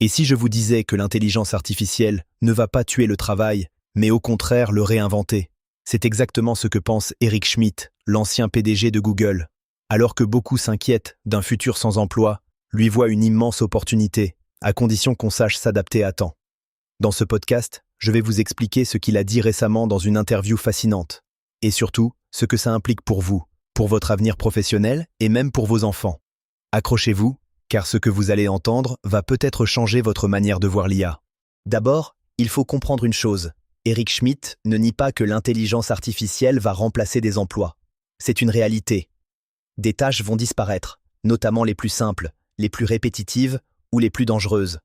Et si je vous disais que l'intelligence artificielle ne va pas tuer le travail, mais au contraire le réinventer? C'est exactement ce que pense Eric Schmidt, l'ancien PDG de Google. Alors que beaucoup s'inquiètent d'un futur sans emploi, lui voit une immense opportunité, à condition qu'on sache s'adapter à temps. Dans ce podcast, je vais vous expliquer ce qu'il a dit récemment dans une interview fascinante. Et surtout, ce que ça implique pour vous, pour votre avenir professionnel et même pour vos enfants. Accrochez-vous, car ce que vous allez entendre va peut-être changer votre manière de voir l'IA. D'abord, il faut comprendre une chose. Eric Schmidt ne nie pas que l'intelligence artificielle va remplacer des emplois. C'est une réalité. Des tâches vont disparaître, notamment les plus simples, les plus répétitives ou les plus dangereuses.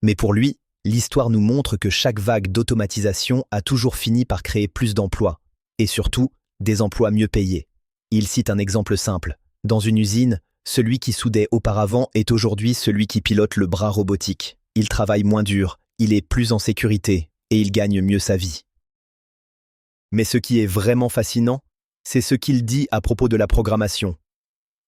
Mais pour lui, l'histoire nous montre que chaque vague d'automatisation a toujours fini par créer plus d'emplois, et surtout, des emplois mieux payés. Il cite un exemple simple. Dans une usine, celui qui soudait auparavant est aujourd'hui celui qui pilote le bras robotique. Il travaille moins dur, il est plus en sécurité, et il gagne mieux sa vie. Mais ce qui est vraiment fascinant, c'est ce qu'il dit à propos de la programmation.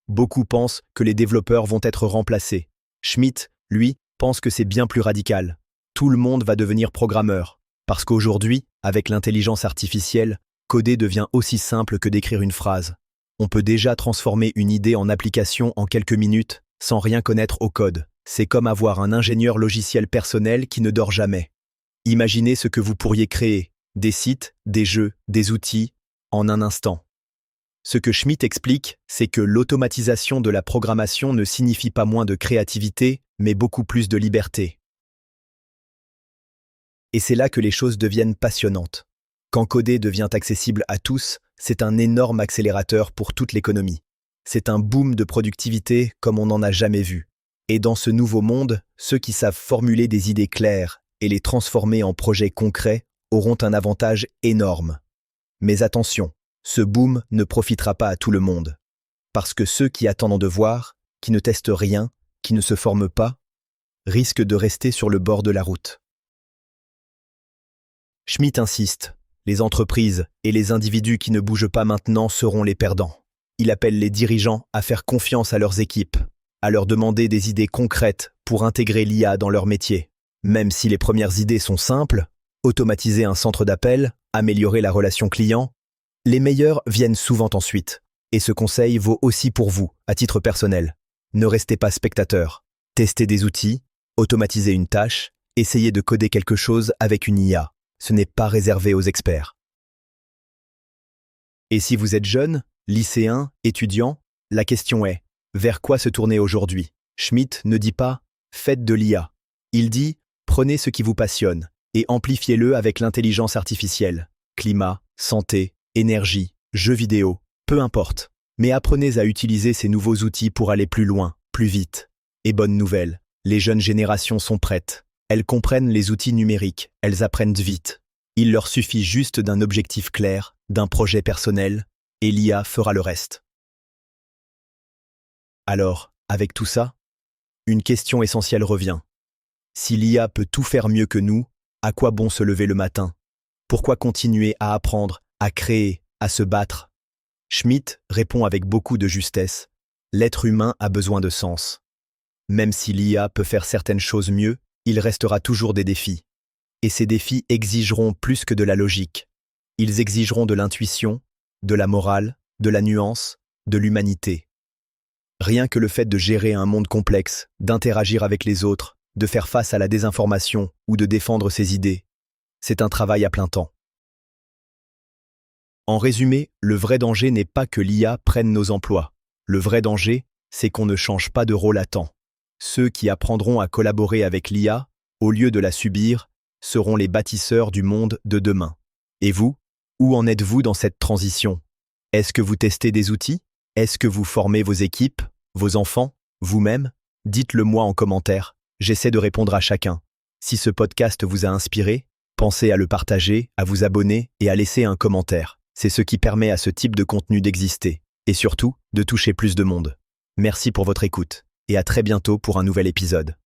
Beaucoup pensent que les développeurs vont être remplacés. Schmidt, lui, pense que c'est bien plus radical. Tout le monde va devenir programmeur, parce qu'aujourd'hui, avec l'intelligence artificielle, coder devient aussi simple que d'écrire une phrase. On peut déjà transformer une idée en application en quelques minutes, sans rien connaître au code. C'est comme avoir un ingénieur logiciel personnel qui ne dort jamais. Imaginez ce que vous pourriez créer, des sites, des jeux, des outils, en un instant. Ce que Schmidt explique, c'est que l'automatisation de la programmation ne signifie pas moins de créativité, mais beaucoup plus de liberté. Et c'est là que les choses deviennent passionnantes. Quand coder devient accessible à tous, c'est un énorme accélérateur pour toute l'économie. C'est un boom de productivité comme on n'en a jamais vu. Et dans ce nouveau monde, ceux qui savent formuler des idées claires et les transformer en projets concrets auront un avantage énorme. Mais attention, ce boom ne profitera pas à tout le monde. Parce que ceux qui attendent en devoir, qui ne testent rien, qui ne se forment pas, risquent de rester sur le bord de la route. Schmidt insiste, les entreprises et les individus qui ne bougent pas maintenant seront les perdants. Il appelle les dirigeants à faire confiance à leurs équipes, à leur demander des idées concrètes pour intégrer l'IA dans leur métier. Même si les premières idées sont simples, automatiser un centre d'appel, améliorer la relation client, les meilleurs viennent souvent ensuite. Et ce conseil vaut aussi pour vous, à titre personnel. Ne restez pas spectateur. Testez des outils, automatisez une tâche, essayez de coder quelque chose avec une IA. Ce n'est pas réservé aux experts. Et si vous êtes jeune, lycéen, étudiant, la question est, vers quoi se tourner aujourd'hui? Schmidt ne dit pas « faites de l'IA ». Il dit « prenez ce qui vous passionne et amplifiez-le avec l'intelligence artificielle. Climat, santé, énergie, jeux vidéo, peu importe. Mais apprenez à utiliser ces nouveaux outils pour aller plus loin, plus vite. Et bonne nouvelle, les jeunes générations sont prêtes. Elles comprennent les outils numériques, elles apprennent vite. Il leur suffit juste d'un objectif clair, d'un projet personnel, et l'IA fera le reste. Alors, avec tout ça, une question essentielle revient. Si l'IA peut tout faire mieux que nous, à quoi bon se lever le matin? Pourquoi continuer à apprendre, à créer, à se battre? Schmidt répond avec beaucoup de justesse. L'être humain a besoin de sens. Même si l'IA peut faire certaines choses mieux, il restera toujours des défis. Et ces défis exigeront plus que de la logique. Ils exigeront de l'intuition, de la morale, de la nuance, de l'humanité. Rien que le fait de gérer un monde complexe, d'interagir avec les autres, de faire face à la désinformation ou de défendre ses idées, c'est un travail à plein temps. En résumé, le vrai danger n'est pas que l'IA prenne nos emplois. Le vrai danger, c'est qu'on ne change pas de rôle à temps. Ceux qui apprendront à collaborer avec l'IA, au lieu de la subir, seront les bâtisseurs du monde de demain. Et vous, où en êtes-vous dans cette transition? Est-ce que vous testez des outils? Est-ce que vous formez vos équipes, vos enfants, vous-même? Dites-le moi en commentaire, j'essaie de répondre à chacun. Si ce podcast vous a inspiré, pensez à le partager, à vous abonner et à laisser un commentaire. C'est ce qui permet à ce type de contenu d'exister, et surtout, de toucher plus de monde. Merci pour votre écoute. Et à très bientôt pour un nouvel épisode.